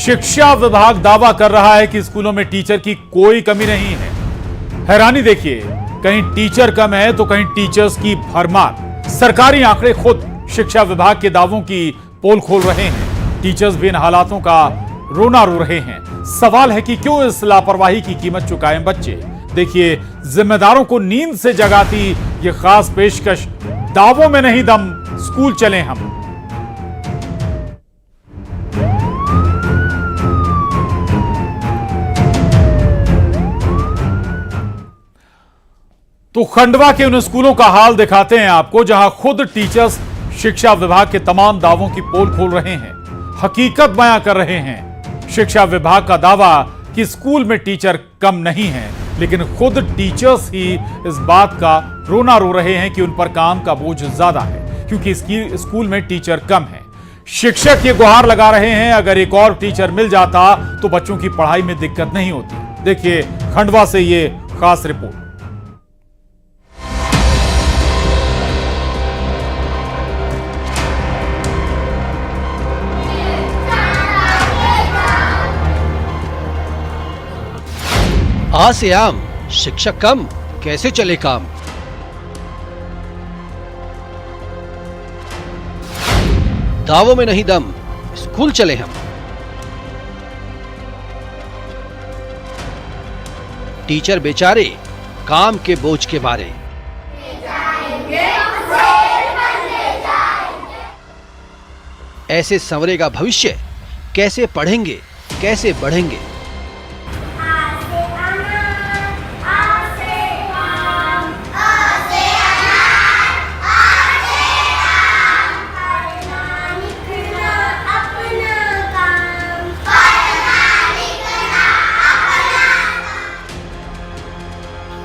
शिक्षा विभाग दावा कर रहा है कि स्कूलों में टीचर की कोई कमी नहीं है। हैरानी देखिए, कहीं टीचर कम है तो कहीं टीचर्स की भरमार। सरकारी आंकड़े खुद शिक्षा विभाग के दावों की पोल खोल रहे हैं। टीचर्स भी इन हालातों का रोना रो रहे हैं। सवाल है कि क्यों इस लापरवाही की कीमत चुकाएं बच्चे। देखिए, जिम्मेदारों को नींद से जगाती ये खास पेशकश, दावों में नहीं दम, स्कूल चलें हम। तो खंडवा के उन स्कूलों का हाल दिखाते हैं आपको जहां खुद टीचर्स शिक्षा विभाग के तमाम दावों की पोल खोल रहे हैं, हकीकत बयां कर रहे हैं। शिक्षा विभाग का दावा कि स्कूल में टीचर कम नहीं है, लेकिन खुद टीचर्स ही इस बात का रोना रो रहे हैं कि उन पर काम का बोझ ज्यादा है क्योंकि स्कूल में टीचर कम है। शिक्षक ये गुहार लगा रहे हैं, अगर एक और टीचर मिल जाता तो बच्चों की पढ़ाई में दिक्कत नहीं होती। देखिए खंडवा से ये खास रिपोर्ट। आ से आम, शिक्षक कम, कैसे चले काम। दावों में नहीं दम, स्कूल चले हम। टीचर बेचारे काम के बोझ के बारे। ऐसे संवरेगा भविष्य, कैसे पढ़ेंगे, कैसे बढ़ेंगे।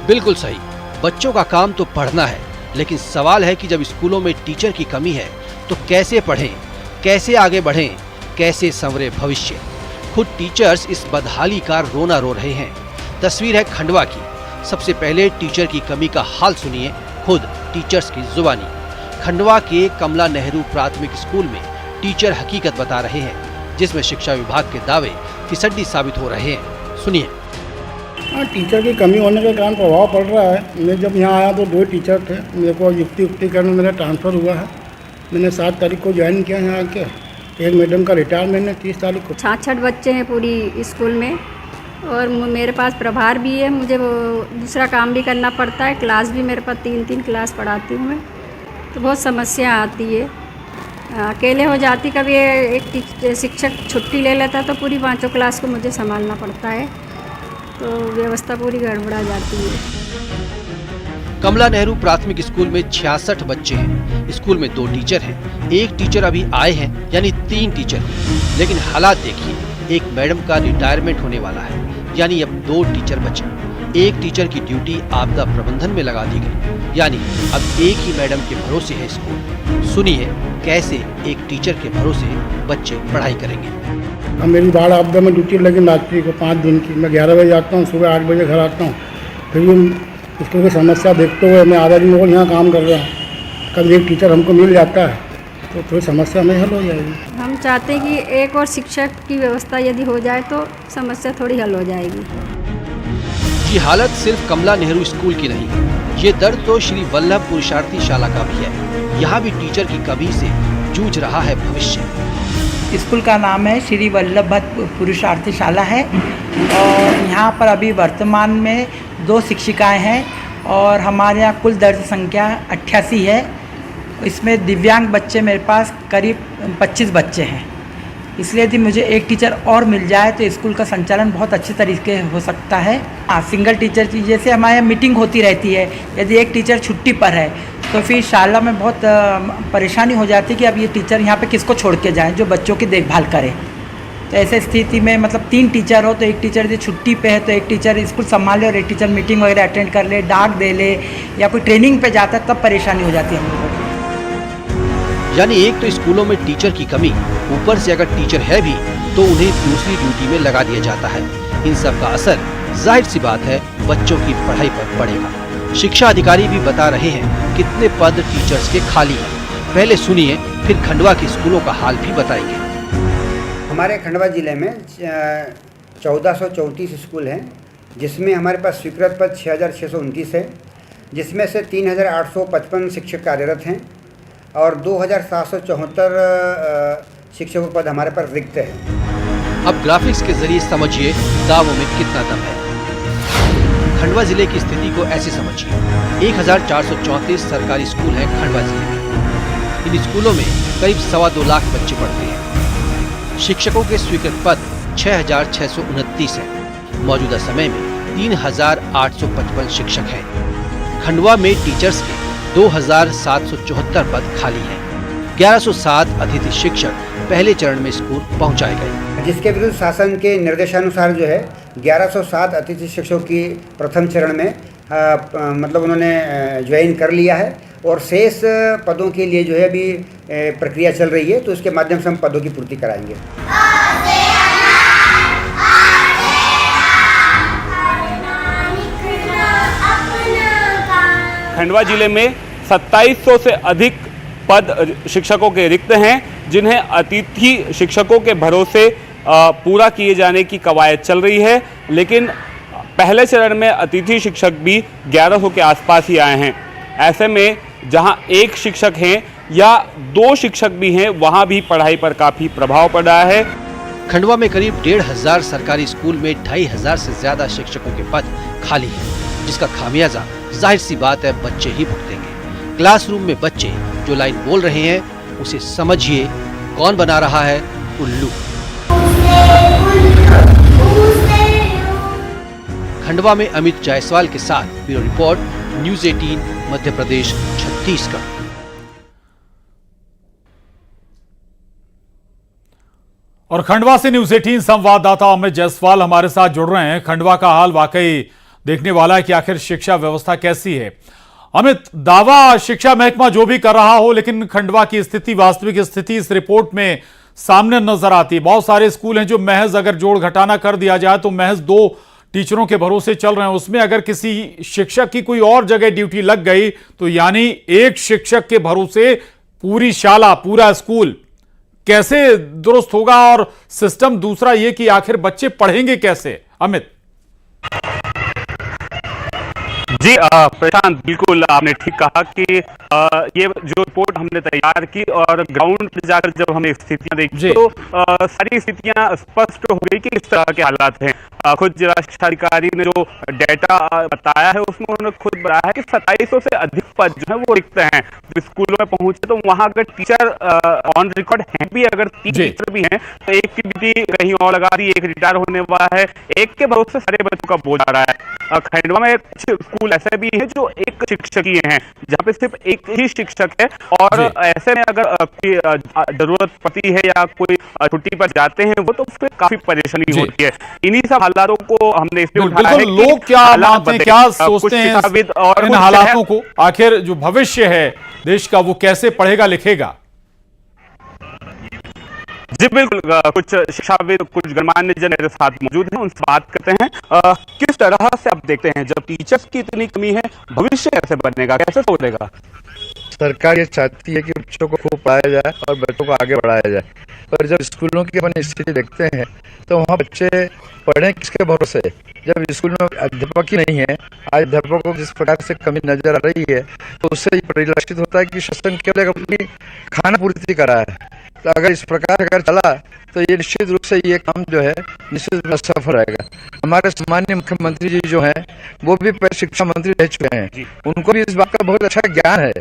बिल्कुल सही, बच्चों का काम तो पढ़ना है, लेकिन सवाल है कि जब स्कूलों में टीचर की कमी है तो कैसे पढ़ें, कैसे आगे बढ़ें, कैसे संवरे भविष्य। खुद टीचर्स इस बदहाली का रोना रो रहे हैं। तस्वीर है खंडवा की। सबसे पहले टीचर की कमी का हाल सुनिए खुद टीचर्स की जुबानी। खंडवा के कमला नेहरू प्राथमिक स्कूल में टीचर हकीकत बता रहे हैं, जिसमें शिक्षा विभाग के दावे फिसड्डी साबित हो रहे हैं। सुनिए। टीचर की कमी होने के कारण प्रभाव पड़ रहा है। मैं जब यहाँ आया तो 2 टीचर थे। मेरे को युक्ति करने मेरा ट्रांसफ़र हुआ है। मैंने 7 तारीख को ज्वाइन किया यहाँ आके। एक मैडम का रिटायरमेंट है 30 तारीख को। 66 बच्चे हैं पूरी स्कूल में और मेरे पास प्रभार भी है। मुझे वो दूसरा काम भी करना पड़ता है। क्लास भी मेरे पास 3-3 क्लास पढ़ाती हूँ मैं, तो बहुत समस्या आती है। अकेले हो जाती, कभी एक शिक्षक छुट्टी ले लेता तो पूरी 5 क्लास को मुझे संभालना पड़ता है, तो व्यवस्था पूरी गड़बड़ा जाती है। कमला नेहरू प्राथमिक स्कूल में 66 बच्चे हैं। स्कूल में 2 टीचर हैं। एक टीचर अभी आए हैं, यानी 3 टीचर। लेकिन हालात देखिए, एक मैडम का रिटायरमेंट होने वाला है, यानी अब 2 टीचर बचे। एक टीचर की ड्यूटी आपदा प्रबंधन में लगा दी गई, यानी अब एक ही मैडम के भरोसे है स्कूल। सुनिए कैसे एक टीचर के भरोसे बच्चे पढ़ाई करेंगे। अब मेरी बाढ़ आपदा में ड्यूटी लगी रात्रि को 5 दिन की। मैं 11 बजे आता हूँ, सुबह 8 बजे घर आता हूँ। फिर भी स्कूल की समस्या देखते हुए मैं आधा दिन और यहाँ काम कर रहा हूँ। कभी एक टीचर हमको मिल जाता है तो थोड़ी समस्या में हल हो जाएगी। हम चाहते हैं कि एक और शिक्षक की व्यवस्था यदि हो जाए तो समस्या थोड़ी हल हो जाएगी। ये हालत सिर्फ कमला नेहरू स्कूल की नहीं, ये दर्द तो श्री वल्लभ पुरुषार्थी शाला का भी है। यहाँ भी टीचर की कमी से जूझ रहा है भविष्य। स्कूल का नाम है श्री वल्लभ पुरुषार्थी शाला है और यहाँ पर अभी वर्तमान में 2 शिक्षिकाएं हैं और हमारे यहाँ कुल दर्ज संख्या 88 है। इसमें दिव्यांग बच्चे मेरे पास करीब 25 बच्चे हैं। इसलिए यदि मुझे एक टीचर और मिल जाए तो स्कूल का संचालन बहुत अच्छे तरीके हो सकता है। सिंगल टीचर की जैसे हमारे यहाँ मीटिंग होती रहती है, यदि एक टीचर छुट्टी पर है तो फिर शाला में बहुत परेशानी हो जाती है कि अब ये टीचर यहाँ पे किसको छोड़ के जाएं जो बच्चों की देखभाल करे। तो ऐसे स्थिति में मतलब 3 टीचर हो तो एक टीचर यदि छुट्टी पे है तो एक टीचर स्कूल संभाल ले और एक टीचर मीटिंग वगैरह अटेंड कर ले, डाक दे ले या कोई ट्रेनिंग पे जाता है, तब परेशानी हो जाती है हम लोगों को। यानी एक तो स्कूलों में टीचर की कमी, ऊपर से अगर टीचर है भी तो उन्हें दूसरी ड्यूटी में लगा दिया जाता है। इन सब का असर जाहिर सी बात है बच्चों की पढ़ाई पर पड़ेगा। शिक्षा अधिकारी भी बता रहे हैं कितने पद टीचर्स के खाली हैं। पहले सुनिए, फिर खंडवा के स्कूलों का हाल भी बताएंगे। हमारे खंडवा ज़िले में 1434 स्कूल हैं, जिसमें हमारे पास स्वीकृत पद 6629 है, जिसमें से 3855 शिक्षक कार्यरत हैं और 2774 शिक्षकों पद हमारे पास रिक्त हैं। अब ग्राफिक्स के जरिए समझिए दावों में कितना दम है। खंडवा जिले की स्थिति को ऐसे समझिए, 1434 सरकारी स्कूल हैं खंडवा जिले में। इन स्कूलों में करीब 2.25 लाख बच्चे पढ़ते हैं। शिक्षकों के स्वीकृत पद 6629 हैं। मौजूदा समय में 3855 शिक्षक हैं। खंडवा में टीचर्स के 2774 पद खाली हैं। 1107 अतिथि शिक्षक पहले चरण में स्कूल पहुंचाए गए, जिसके विरुद्ध शासन के निर्देशानुसार जो है 1107 अतिथि शिक्षकों की प्रथम चरण में मतलब उन्होंने ज्वाइन कर लिया है और शेष पदों के लिए जो है अभी प्रक्रिया चल रही है, तो उसके माध्यम से हम पदों की पूर्ति कराएंगे। खंडवा जिले में 2700 से अधिक पद शिक्षकों के रिक्त हैं, जिन्हें अतिथि शिक्षकों के भरोसे पूरा किए जाने की कवायद चल रही है। लेकिन पहले चरण में अतिथि शिक्षक भी 1100 के आसपास ही आए हैं। ऐसे में जहां एक शिक्षक हैं या 2 शिक्षक भी हैं, वहां भी पढ़ाई पर काफ़ी प्रभाव पड़ रहा है। खंडवा में करीब 1500 सरकारी स्कूल में 2500 से ज्यादा शिक्षकों के पद खाली हैं, जिसका खामियाजा जाहिर सी बात है बच्चे ही भुगतेंगे। क्लासरूम में बच्चे जो लाइन बोल रहे हैं, उसे समझिए कौन बना रहा है उल्लू। खंडवा में अमित जायसवाल के साथ bureau report, news 18 Madhya Pradesh Chhattisgarh. और खंडवा से न्यूज़ 18 संवाददाता अमित जायसवाल हमारे साथ जुड़ रहे हैं। खंडवा का हाल वाकई देखने वाला है कि आखिर शिक्षा व्यवस्था कैसी है। अमित, दावा शिक्षा महकमा जो भी कर रहा हो, लेकिन खंडवा की स्थिति, वास्तविक स्थिति इस रिपोर्ट में सामने नजर आती है। बहुत सारे स्कूल हैं जो महज अगर जोड़ घटाना कर दिया जाए तो महज 2 टीचरों के भरोसे चल रहे हैं। उसमें अगर किसी शिक्षक की कोई और जगह ड्यूटी लग गई तो यानी एक शिक्षक के भरोसे पूरी शाला, पूरा स्कूल कैसे दुरुस्त होगा? और सिस्टम दूसरा ये कि आखिर बच्चे पढ़ेंगे कैसे? अमित जी प्रशांत, बिल्कुल आपने ठीक कहा कि ये जो रिपोर्ट हमने तैयार की और ग्राउंड पर जाकर जब हमने स्थितियां देखी तो सारी स्थितियां स्पष्ट हो गई कि इस तरह के हालात हैं। खुद जिला शिक्षा अधिकारी ने जो डेटा बताया है उसमें उन्होंने खुद बताया है कि 2700 से अधिक पद जो है वो रिक्त हैं। तो स्कूलों में पहुंचे तो वहां अगर टीचर ऑन रिकॉर्ड हैं भी, अगर 3 टीचर भी हैं तो एक की ड्यूटी कहीं और लगा दी, एक रिटायर होने वाला है, एक के भरोसे सारे बच्चों का बोझ आ रहा है। खंडवा में कुछ स्कूल ऐसे भी है जो एक शिक्षक ही हैं, जहाँ पे सिर्फ एक ही शिक्षक है और ऐसे में अगर कोई जरूरत पड़ती है या कोई छुट्टी पर जाते हैं वो, तो फिर काफी परेशानी होती है। इन्हीं सब हालातों को हमने इसलिए उठाया है कि लोग क्या मानते हैं, क्या सोचते हैं और इन हालातों को, आखिर जो भविष्य है देश का वो कैसे पढ़ेगा लिखेगा? जी बिल्कुल, कुछ शिक्षाविद, कुछ गणमान्य जन मेरे साथ मौजूद हैं, उनसे बात करते हैं। किस तरह से आप देखते हैं जब टीचर्स की इतनी कमी है, भविष्य कैसे बनेगा, कैसे तोड़ेगा? सरकार ये चाहती है कि बच्चों को खूब पढ़ाया जाए और बच्चों को आगे बढ़ाया जाए, पर जब स्कूलों की अपन स्थिति देखते हैं तो वहाँ बच्चे पढ़ें किसके भरोसे? जब स्कूल में अध्यापक ही नहीं है, आज अध्यापकों को जिस प्रकार से कमी नजर आ रही है तो उससे ये परिलक्षित होता है कि शासन केवल अपनी खाना पूर्ति करा है। तो अगर इस प्रकार अगर चला तो ये निश्चित रूप से ये काम जो है निश्चित असफल रहेगा। हमारे सामान्य मुख्यमंत्री जी जो हैं वो भी शिक्षा मंत्री रह चुके हैं, उनको भी इस बात का बहुत अच्छा ज्ञान है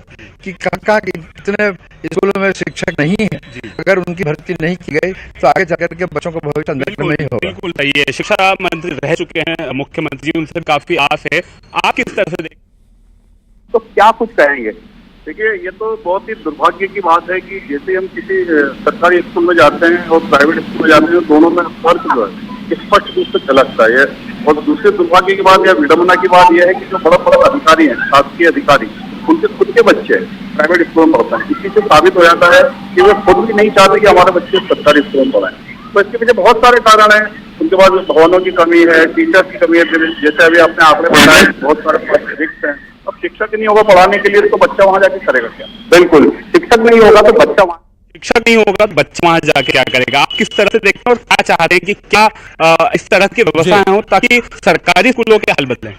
कि कहाँ कितने स्कूलों में शिक्षक नहीं है। अगर उनकी भर्ती नहीं की गई तो आगे जाकर के बच्चों को भविष्य अंधेरे में नहीं होगा। बिल्कुल सही है, शिक्षा मंत्री रह चुके हैं मुख्यमंत्री, उनसे काफी आस है। आप किस तरह से तो क्या कुछ कहेंगे? देखिए, ये तो बहुत ही दुर्भाग्य की बात है कि जैसे हम किसी सरकारी स्कूल में जाते हैं और प्राइवेट स्कूल में जाते हैं, दोनों में फर्क जो है स्पष्ट रूप से झलकता है। और दूसरे दुर्भाग्य की बात या विडम्बना की बात यह है कि जो बड़ा बड़ा अधिकारी हैं, शासकीय अधिकारी, उनके खुद के बच्चे प्राइवेट स्कूल में पढ़ते हैं। इसी से साबित हो जाता है कि वे खुद भी नहीं चाहते कि हमारे बच्चे सरकारी स्कूल में पढ़ाएं। तो इसके पीछे बहुत सारे कारण हैं। उनके पास भवनों की कमी है, टीचर्स की कमी है, जैसे अभी आपने आंकड़े बताए बहुत सारे पद रिक्त हैं। अब शिक्षक नहीं होगा पढ़ाने के लिए तो बच्चा वहाँ जाके करेगा क्या? बिल्कुल, शिक्षक नहीं होगा तो बच्चा वहाँ शिक्षक नहीं होगा तो बच्चा वहां जाके क्या करेगा? आप किस तरह से देखते हैं और क्या चाहते हैं कि क्या इस तरह की व्यवस्थाएं हो ताकि सरकारी स्कूलों के हाल बदलें?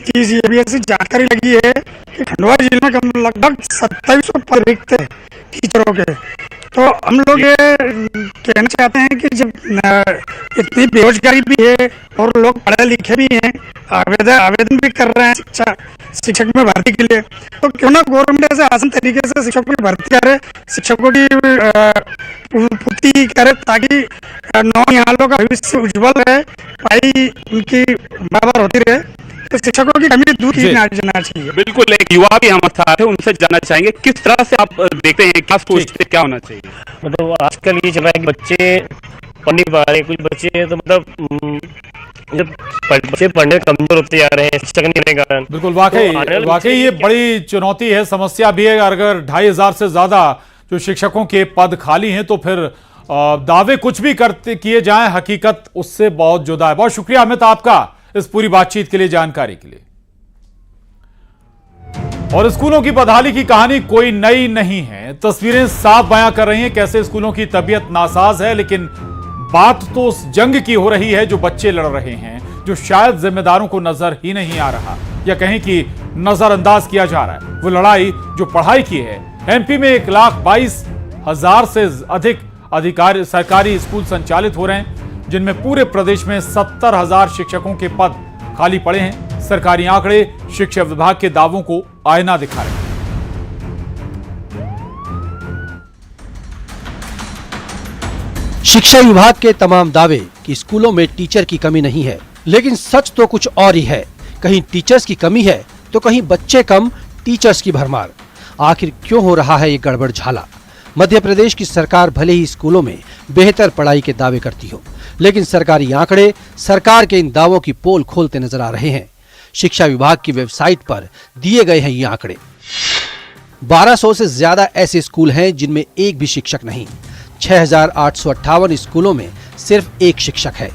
जी, अभी ऐसी जानकारी लगी है कि खंडवा जिले में लगभग 2700 पद रिक्त हैं टीचरों के। तो हम लोग ये कहना चाहते हैं कि जब इतनी बेरोजगारी भी है और लोग पढ़े लिखे भी हैं, आवेदन भी कर रहे हैं शिक्षक में भर्ती के लिए, तो क्यों ना गवर्नमेंट ऐसे आसान तरीके से शिक्षकों की भर्ती करे, शिक्षकों की पूर्ति करे, ताकि नौनिहालों का भविष्य उज्जवल रहे, पढ़ाई उनकी बराबर होती रहे। तो शिक्षकों की कमी दूर की जाना चाहिए। बिल्कुल, एक युवा भी हमारे साथ है, उनसे जानना चाहेंगे किस तरह से आप देखते हैं, क्या सोचते हैं, क्या होना चाहिए? मतलब आजकल ये चल रहा है कि बच्चे पढ़ नहीं पा रहे, कुछ बच्चे तो मतलब जब बच्चे पढ़ने कमजोर होते जा रहे हैं शिक्षक नहीं रहने के कारण। बिल्कुल, वाकई ये बड़ी चुनौती है, समस्या भी है। अगर 2500 से ज्यादा जो शिक्षकों के पद खाली हैं तो फिर दावे कुछ भी किए जाएं, हकीकत उससे बहुत जुदा है। बहुत शुक्रिया अमित आपका इस पूरी बातचीत के लिए, जानकारी के लिए। और स्कूलों की बदहाली की कहानी कोई नई नहीं है, तस्वीरें साफ बयां कर रही हैं कैसे स्कूलों की तबीयत नासाज है, लेकिन बात तो उस जंग की हो रही है जो बच्चे लड़ रहे हैं, जो शायद जिम्मेदारों को नजर ही नहीं आ रहा या कहीं कि नजरअंदाज किया जा रहा है। वो लड़ाई जो पढ़ाई की है। एमपी में 1,22,000 से अधिक अधिकारी सरकारी स्कूल संचालित हो रहे हैं, जिनमें पूरे प्रदेश में 70,000 शिक्षकों के पद खाली पड़े हैं। सरकारी आंकड़े शिक्षा विभाग के दावों को आईना दिखा रहे हैं। शिक्षा विभाग के तमाम दावे कि स्कूलों में टीचर की कमी नहीं है, लेकिन सच तो कुछ और ही है। कहीं टीचर्स की कमी है तो कहीं बच्चे कम, टीचर्स की भरमार। आखिर क्यों हो रहा है ये गड़बड़ झाला? मध्य प्रदेश की सरकार भले ही स्कूलों में बेहतर पढ़ाई के दावे करती हो, लेकिन सरकारी आंकड़े सरकार के इन दावों की पोल खोलते नजर आ रहे हैं। शिक्षा विभाग की वेबसाइट पर दिए गए हैं ये आंकड़े। 1200 से ज्यादा ऐसे स्कूल हैं जिनमें एक भी शिक्षक नहीं। 6,858 स्कूलों में सिर्फ एक शिक्षक है।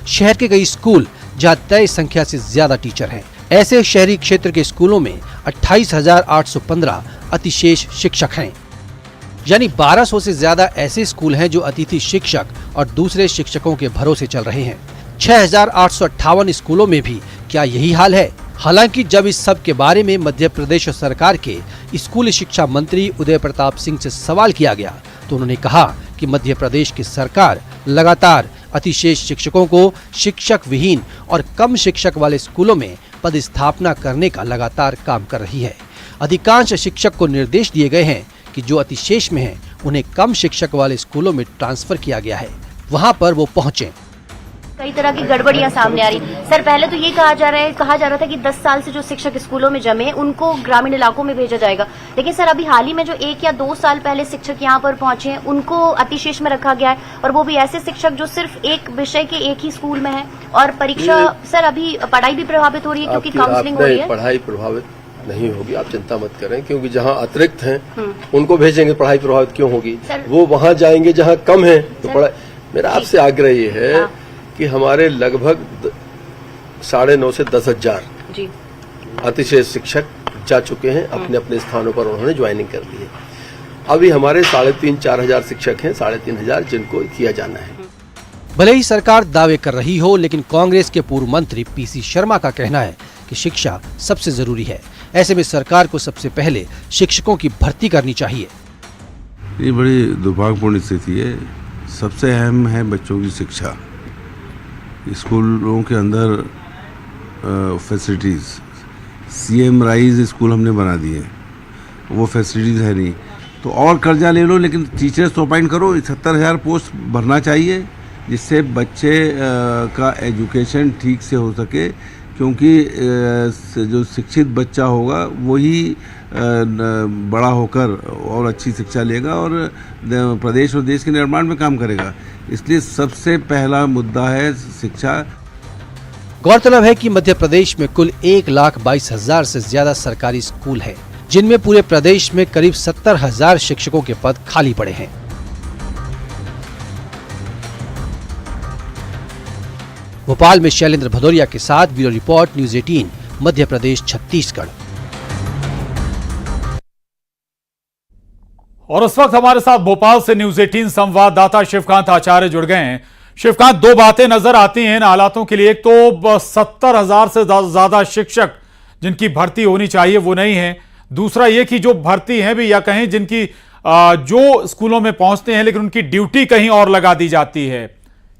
शहर के कई स्कूल जहां तय संख्या से ज्यादा टीचर हैं। ऐसे शहरी क्षेत्र के स्कूलों में 28,815 अतिशेष शिक्षक हैं। यानी 1200 से ज्यादा ऐसे स्कूल हैं जो अतिथि शिक्षक और दूसरे शिक्षकों के भरोसे चल रहे हैं। 6,858 स्कूलों में भी क्या यही हाल है? हालांकि जब इस सब के बारे में मध्य प्रदेश सरकार के स्कूली शिक्षा मंत्री उदय प्रताप सिंह से सवाल किया गया तो उन्होंने कहा कि मध्य प्रदेश की सरकार लगातार अतिशेष शिक्षकों को शिक्षक विहीन और कम शिक्षक वाले स्कूलों में पदस्थापना करने का लगातार काम कर रही है। अधिकांश शिक्षक को निर्देश दिए गए हैं कि जो अतिशेष में हैं उन्हें कम शिक्षक वाले स्कूलों में ट्रांसफर किया गया है, वहां पर वो पहुंचे। कई तरह की गड़बड़ियां सामने आ रही। सर, पहले तो ये कहा जा रहा था कि 10 साल से जो शिक्षक स्कूलों में जमे उनको ग्रामीण इलाकों में भेजा जाएगा, लेकिन सर अभी हाल ही में जो 1 या 2 साल पहले शिक्षक यहाँ पर पहुंचे हैं उनको अतिशेष में रखा गया है, और वो भी ऐसे शिक्षक जो सिर्फ एक विषय के एक ही स्कूल में है। और परीक्षा सर अभी पढ़ाई भी प्रभावित हो रही है क्योंकि काउंसलिंग हो रही है। पढ़ाई प्रभावित नहीं होगी, आप चिंता मत करें, क्योंकि जहाँ अतिरिक्त हैं उनको भेजेंगे। पढ़ाई प्रभावित क्यों होगी? वो वहाँ जाएंगे जहाँ कम है तो पढ़ाई। मेरा आपसे आग्रह ये है कि हमारे लगभग 9.5 से 10,000 अतिशेष शिक्षक जा चुके हैं, अपने अपने स्थानों पर उन्होंने ज्वाइनिंग कर ली है। अभी हमारे 3,500-4,000 शिक्षक हैं, 3,500 जिनको किया जाना है। भले ही सरकार दावे कर रही हो, लेकिन कांग्रेस के पूर्व मंत्री पीसी शर्मा का कहना है कि शिक्षा सबसे जरूरी है। ऐसे में सरकार को सबसे पहले शिक्षकों की भर्ती करनी चाहिए। ये बड़ी दुर्भाग्यपूर्ण स्थिति है। सबसे अहम है बच्चों की शिक्षा। स्कूलों के अंदर फैसिलिटीज़, सीएम राइज स्कूल हमने बना दिए, वो फैसिलिटीज़ है नहीं। तो और कर्जा ले लो, लेकिन टीचर्स तो अपॉइंट करो। 70,000 पोस्ट भरना चाहिए जिससे बच्चे का एजुकेशन ठीक से हो सके, क्योंकि जो शिक्षित बच्चा होगा वही बड़ा होकर और अच्छी शिक्षा लेगा और प्रदेश और देश के निर्माण में काम करेगा। इसलिए सबसे पहला मुद्दा है शिक्षा। गौरतलब है कि मध्य प्रदेश में कुल 1,22,000 से ज्यादा सरकारी स्कूल हैं, जिनमें पूरे प्रदेश में करीब 70,000 शिक्षकों के पद खाली पड़े हैं। भोपाल में शैलेंद्र भदौरिया के साथ bureau report, news 18, Madhya Pradesh, Chhattisgarh. और उस वक्त हमारे साथ भोपाल से न्यूज 18 संवाददाता शिवकांत आचार्य जुड़ गए हैं। शिवकांत, दो बातें नजर आती हैं इन हालातों के लिए। एक तो 70,000 से ज्यादा शिक्षक जिनकी भर्ती होनी चाहिए वो नहीं है। दूसरा ये कि जो भर्ती है भी या कहीं जिनकी जो स्कूलों में पहुंचते हैं लेकिन उनकी ड्यूटी कहीं और लगा दी जाती है।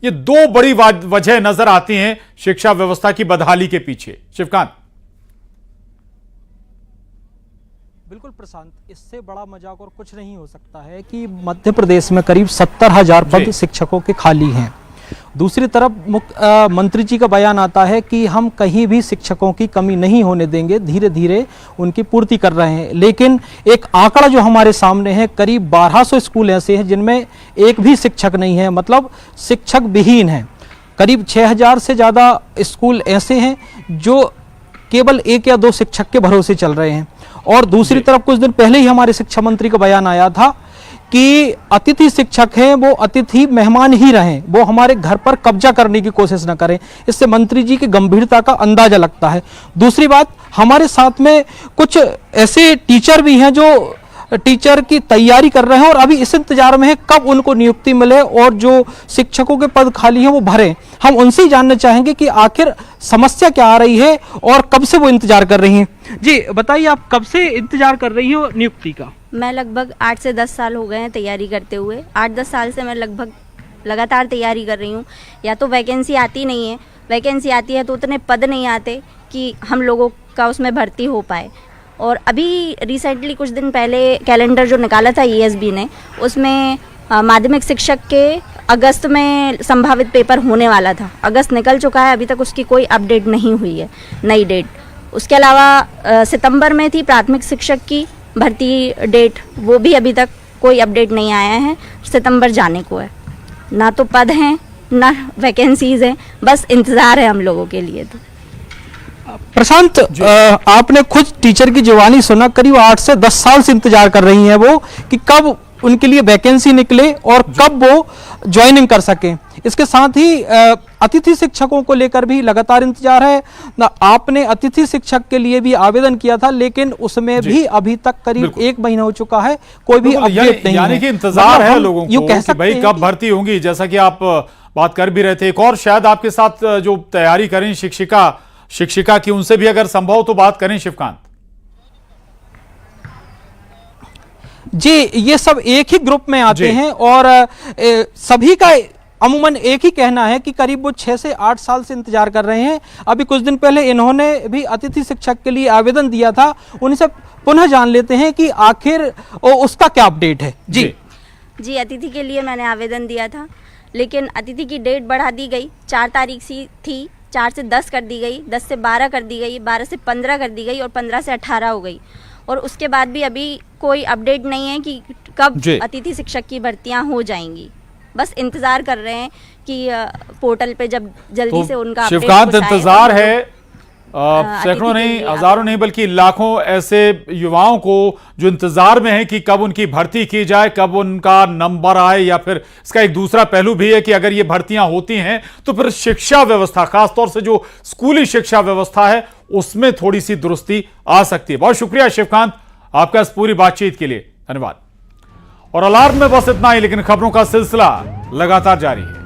ये दो बड़ी वजह नजर आती हैं शिक्षा व्यवस्था की बदहाली के पीछे। शिवकांत। बिल्कुल प्रशांत, इससे बड़ा मजाक और कुछ नहीं हो सकता है कि मध्य प्रदेश में करीब 70,000 पद शिक्षकों के खाली हैं। दूसरी तरफ मंत्री जी का बयान आता है कि हम कहीं भी शिक्षकों की कमी नहीं होने देंगे, धीरे धीरे उनकी पूर्ति कर रहे हैं। लेकिन एक आंकड़ा जो हमारे सामने है, करीब 1200 स्कूल ऐसे हैं जिनमें एक भी शिक्षक नहीं है, मतलब शिक्षक विहीन है। करीब 6000 से ज़्यादा स्कूल ऐसे हैं जो केवल एक या दो शिक्षक के भरोसे चल रहे हैं। और दूसरी तरफ कुछ दिन पहले ही हमारे शिक्षा मंत्री का बयान आया था कि अतिथि शिक्षक हैं वो अतिथि मेहमान ही रहें, वो हमारे घर पर कब्जा करने की कोशिश न करें। इससे मंत्री जी की गंभीरता का अंदाजा लगता है। दूसरी बात, हमारे साथ में कुछ ऐसे टीचर भी हैं जो टीचर की तैयारी कर रहे हैं और अभी इस इंतजार में है कब उनको नियुक्ति मिले और जो शिक्षकों के पद खाली हैं वो भरें। हम उनसे ही जानना चाहेंगे कि आखिर समस्या क्या आ रही है और कब से वो इंतजार कर रही हैं। जी बताइए, आप कब से इंतजार कर रही हो नियुक्ति का? मैं लगभग 8 से 10 साल हो गए हैं तैयारी करते हुए। 8-10 साल से मैं लगभग लगातार तैयारी कर रही हूँ। या तो वैकेंसी आती नहीं है, वैकेंसी आती है तो उतने पद नहीं आते कि हम लोगों का उसमें भर्ती हो पाए। और अभी रिसेंटली कुछ दिन पहले कैलेंडर जो निकाला था ESB ने, उसमें माध्यमिक शिक्षक के अगस्त में संभावित पेपर होने वाला था। अगस्त निकल चुका है, अभी तक उसकी कोई अपडेट नहीं हुई है, नई डेट। उसके अलावा सितंबर में थी प्राथमिक शिक्षक की भर्ती डेट, वो भी अभी तक कोई अपडेट नहीं आया है। सितंबर जाने को है, ना तो पद हैं ना वैकेंसीज हैं, बस इंतज़ार है हम लोगों के लिए। तो प्रशांत, आपने खुद टीचर की जुबानी सुना, करीब 8 से 10 साल से इंतजार कर रही हैं वो कि कब उनके लिए वैकेंसी निकले और कब वो ज्वाइनिंग कर सकें। इसके साथ ही अतिथि शिक्षकों को लेकर भी लगातार इंतजार है ना। आपने अतिथि शिक्षक के लिए भी आवेदन किया था लेकिन उसमें भी अभी तक करीब 1 महीना हो चुका है, कोई भी अपडेट नहीं है। यानी कि इंतजार है लोगों को कि भाई कब भर्ती होंगी, जैसा कि आप बात कर भी रहे थे। एक और शायद आपके साथ जो तैयारी करें शिक्षिका की, उनसे भी अगर संभव तो बात करें शिवकांत। जी, ये सब एक ही ग्रुप में आते हैं और सभी का अमूमन एक ही कहना है कि करीब वो 6 से 8 साल से इंतजार कर रहे हैं। अभी कुछ दिन पहले इन्होंने भी अतिथि शिक्षक के लिए आवेदन दिया था, उनसे पुनः जान लेते हैं कि आखिर उसका क्या अपडेट है। जी, अतिथि के लिए मैंने आवेदन दिया था लेकिन अतिथि की डेट बढ़ा दी गई। 4 तारीख सी थी, 4 से 10 कर दी गई, 10 से 12 कर दी गई, 12 से 15 कर दी गई और 15 से 18 हो गई। और उसके बाद भी अभी कोई अपडेट नहीं है कि कब अतिथि शिक्षक की भर्तियां हो जाएंगी। बस इंतजार कर रहे हैं कि पोर्टल पे जब जल्दी से उनका शिवकांत इंतजार है। सैकड़ों नहीं, हजारों नहीं, बल्कि लाखों ऐसे युवाओं को जो इंतजार में है कि कब उनकी भर्ती की जाए, कब उनका नंबर आए। या फिर इसका एक दूसरा पहलू भी है कि अगर ये भर्तियां होती हैं तो फिर शिक्षा व्यवस्था, खासतौर से जो स्कूली शिक्षा व्यवस्था है, उसमें थोड़ी सी दुरुस्ती आ सकती है। बहुत शुक्रिया शिवकांत आपका इस पूरी बातचीत के लिए, धन्यवाद। और अलार्म में बस इतना ही, लेकिन खबरों का सिलसिला लगातार जारी है।